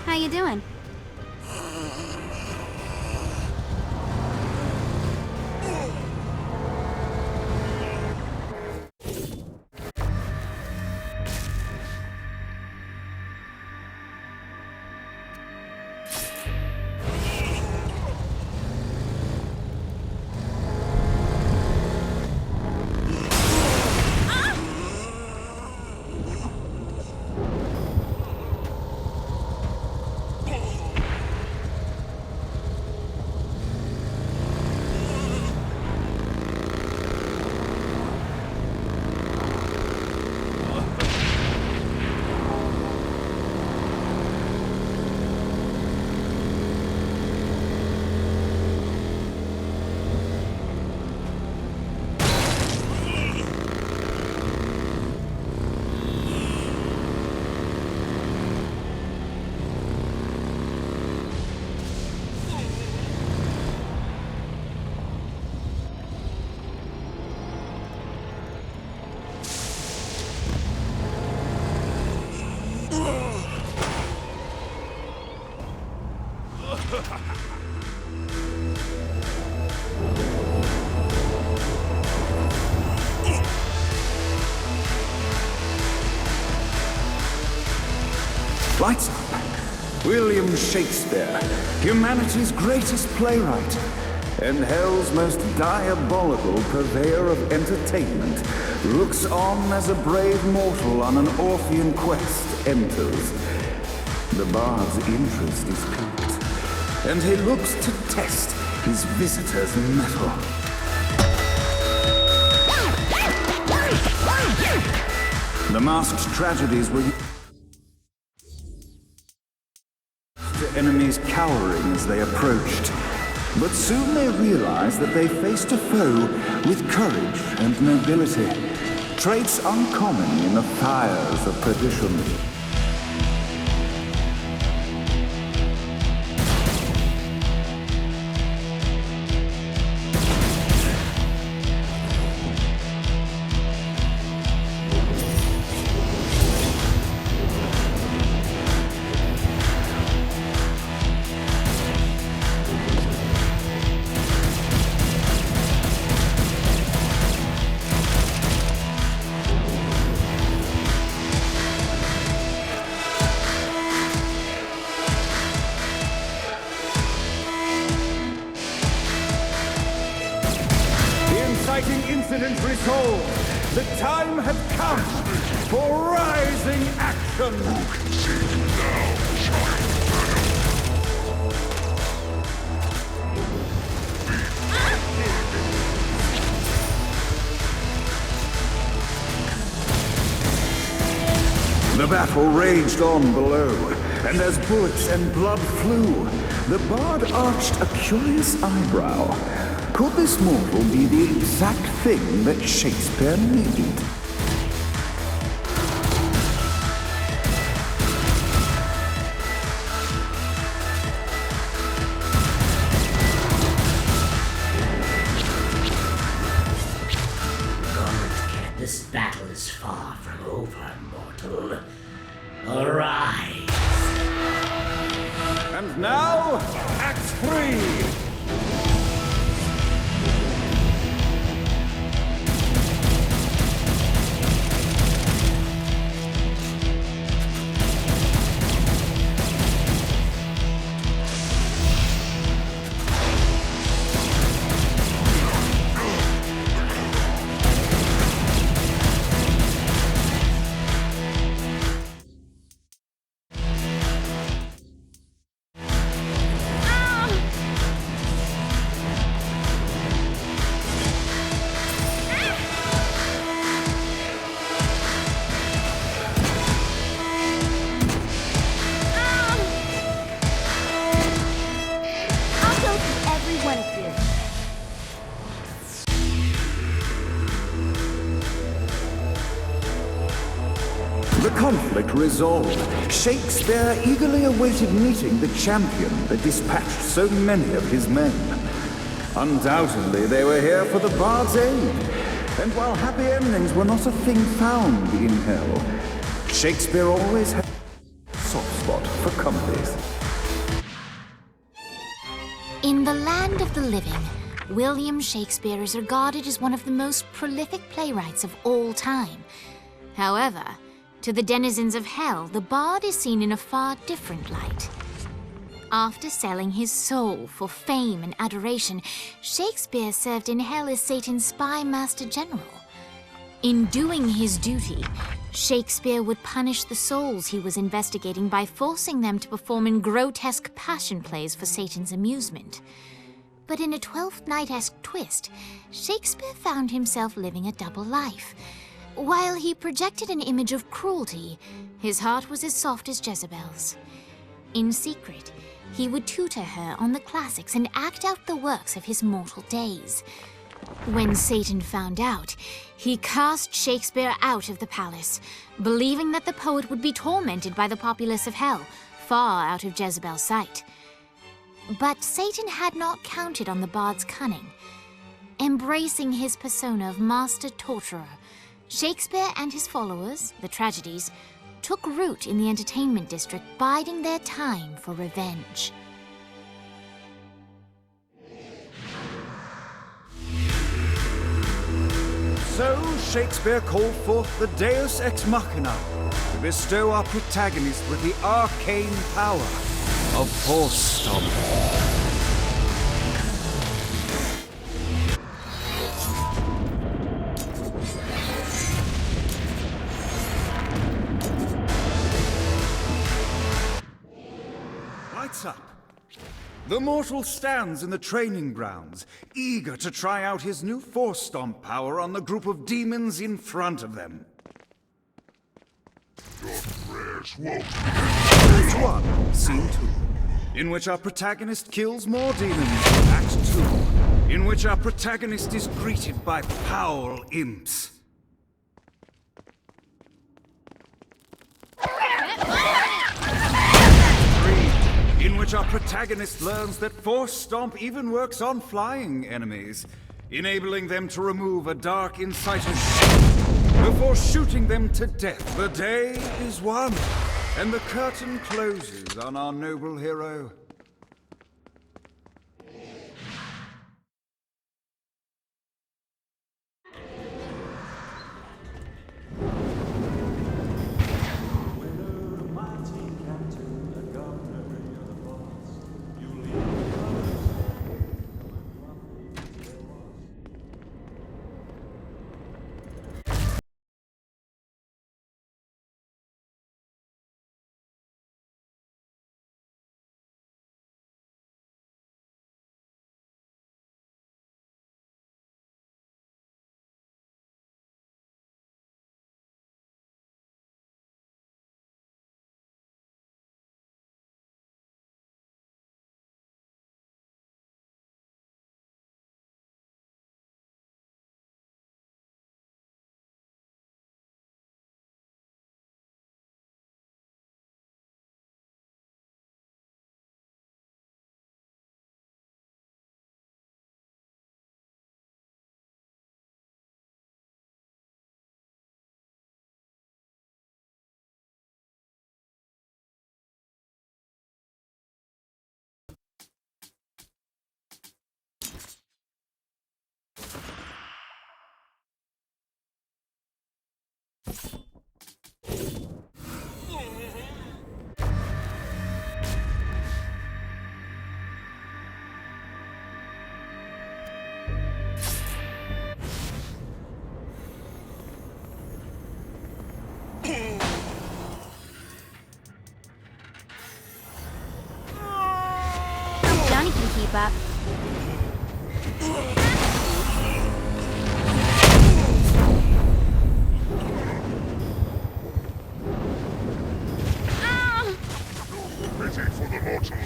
How you doing? Lights up. William Shakespeare, humanity's greatest playwright, and hell's most diabolical purveyor of entertainment, looks on as a brave mortal on an Orphean quest enters. The bard's interest is piqued, and he looks to test his visitor's mettle. The masked tragedies were to enemies cowering as they approached. But soon they realized that they faced a foe with courage and nobility, traits uncommon in the fires of perdition. Incident resolved. The time had come for rising action. Who can save you now, child? The battle raged on below, and as bullets and blood flew, the bard arched a curious eyebrow. Could this mortal be the exact thing that Shakespeare needed? This battle is far from over, mortal. Arise! And now, Act 3! The conflict resolved, Shakespeare eagerly awaited meeting the champion that dispatched so many of his men. Undoubtedly, they were here for the bard's aid, and while happy endings were not a thing found in hell, Shakespeare always had sought for comedies. In the land of the living, William Shakespeare is regarded as one of the most prolific playwrights of all time. However, to the denizens of hell, the bard is seen in a far different light. After selling his soul for fame and adoration, Shakespeare served in hell as Satan's spy master general. In doing his duty, Shakespeare would punish the souls he was investigating by forcing them to perform in grotesque passion plays for Satan's amusement. But in a Twelfth Night-esque twist, Shakespeare found himself living a double life. While he projected an image of cruelty, his heart was as soft as Jezebel's. In secret, he would tutor her on the classics and act out the works of his mortal days. When Satan found out, he cast Shakespeare out of the palace, believing that the poet would be tormented by the populace of hell, far out of Jezebel's sight. But Satan had not counted on the bard's cunning. Embracing his persona of master torturer, Shakespeare and his followers, the tragedies, took root in the entertainment district, biding their time for revenge. So Shakespeare called forth the Deus Ex Machina to bestow our protagonist with the arcane power of Force Stomp. Lights up. The mortal stands in the training grounds, eager to try out his new Force Stomp power on the group of demons in front of them. Act 1, Scene 2, in which our protagonist kills more demons. Act 2, in which our protagonist is greeted by foul imps. In which our protagonist learns that Force Stomp even works on flying enemies, enabling them to remove a dark inciter's shape before shooting them to death. The day is won, and the curtain closes on our noble hero. Johnny can keep up. Pity for the mortal.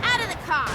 Out of the car!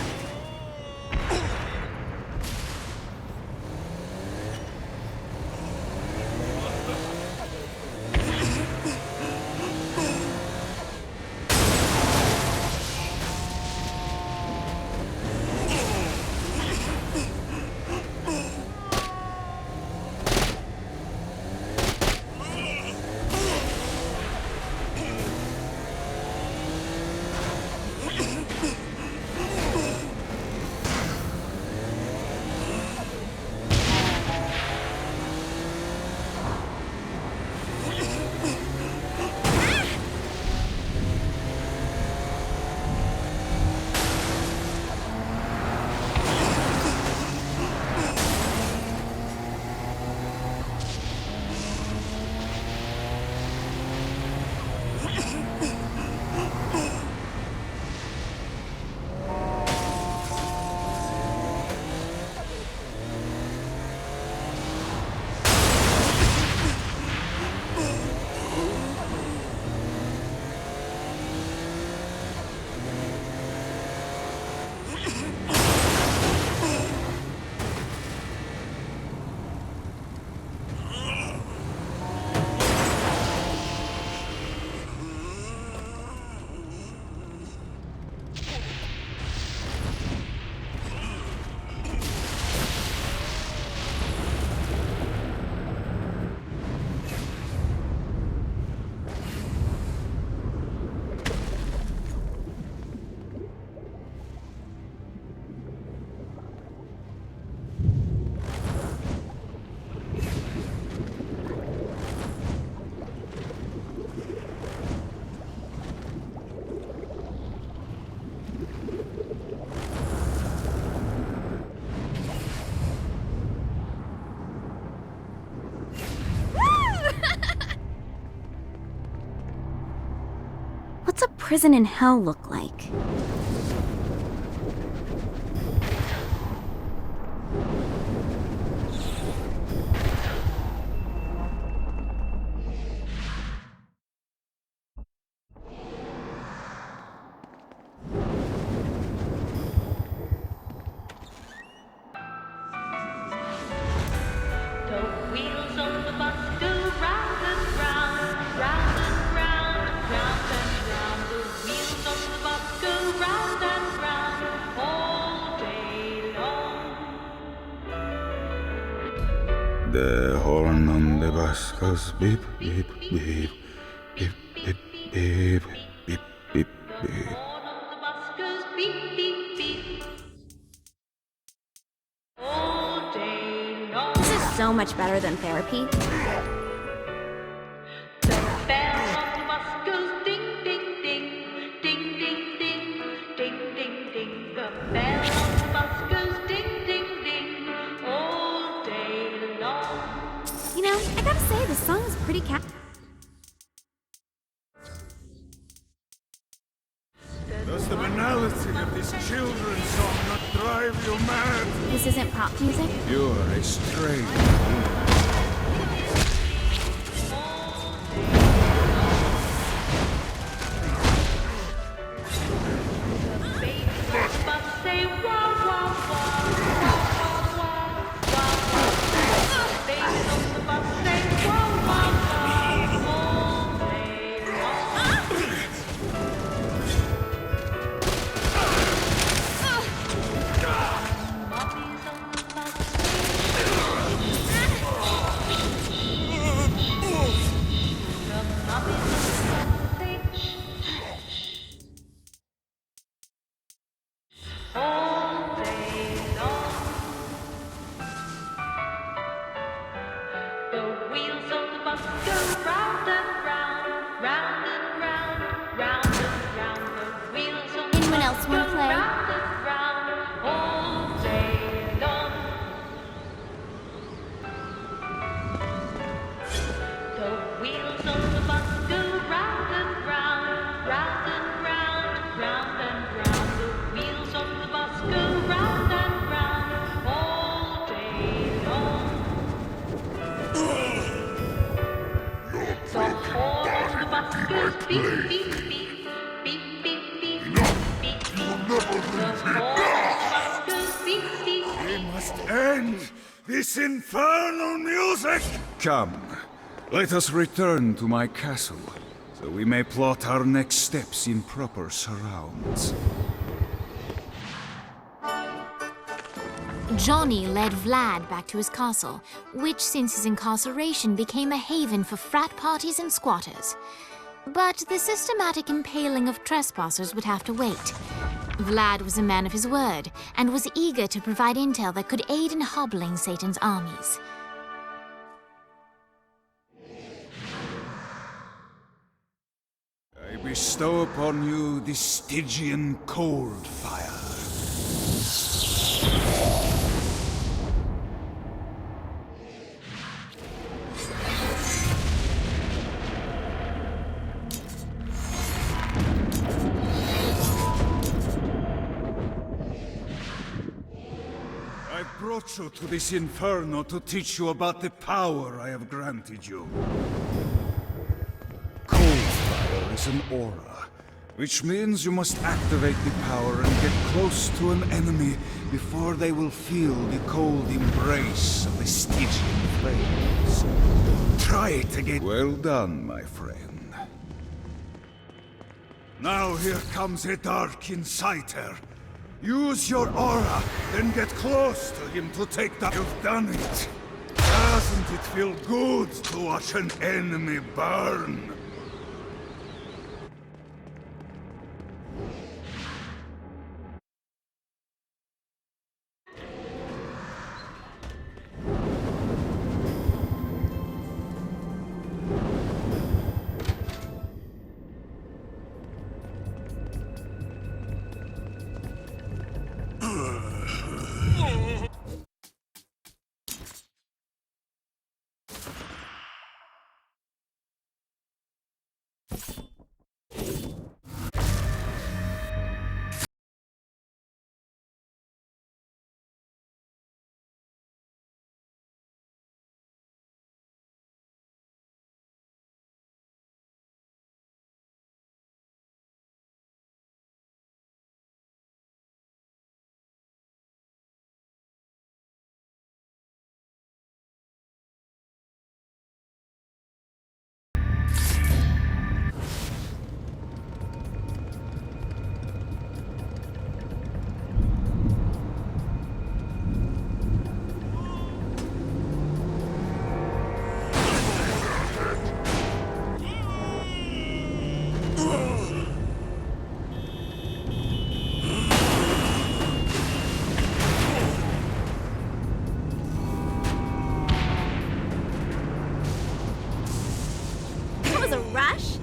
prison in hell look like? The wheels on the bus go round and round, round and round, round and round. The wheels on the bus go round and round all day long. The horn on the bus goes beep, beep, beep, beep, beep, beep, beep, beep, beep. Horn on the bus goes beep, beep, beep all day long. This is so much better than therapy. The bell on the bus goes ding, ding, ding, ding, ding, ding, ding, ding, ding. The bell on the bus goes ding, ding, ding all day long. You know, I gotta say, the song is pretty Does the banality of this children's song not drive you mad? This isn't pop music? You're a strange. Bus say wah, wah, wah, wah, wah, wah, wah. Babies on the bus say wah, wah, wah all day long. Mummies on the bus the mummies on the bus say all day long. The wheels of the bus go round and round, round and round, round and round. The wheels of the Anyone bus else wanna go play? round and round all day long. The wheels of the bus go round and round, round and round, round and round. The wheels of the bus go round and round all day long. The horn of the bus goes beep, beep, beep, beep, beep, beep, beep, beep. The horn of the bus goes beep, beep, We must end this infernal music! Come, let us return to my castle, so we may plot our next steps in proper surrounds. Johnny led Vlad back to his castle, which since his incarceration became a haven for frat parties and squatters. But the systematic impaling of trespassers would have to wait. Vlad was a man of his word, and was eager to provide intel that could aid in hobbling Satan's armies. I bestow upon you the Stygian cold fire. I brought you to this inferno to teach you about the power I have granted you. Cold fire is an aura, which means you must activate the power and get close to an enemy before they will feel the cold embrace of the Stygian flames. Try it again. Well done, my friend. Now here comes a dark inciter. Use your aura, then get close to him to take that. You've done it. Doesn't it feel good to watch an enemy burn? a rush?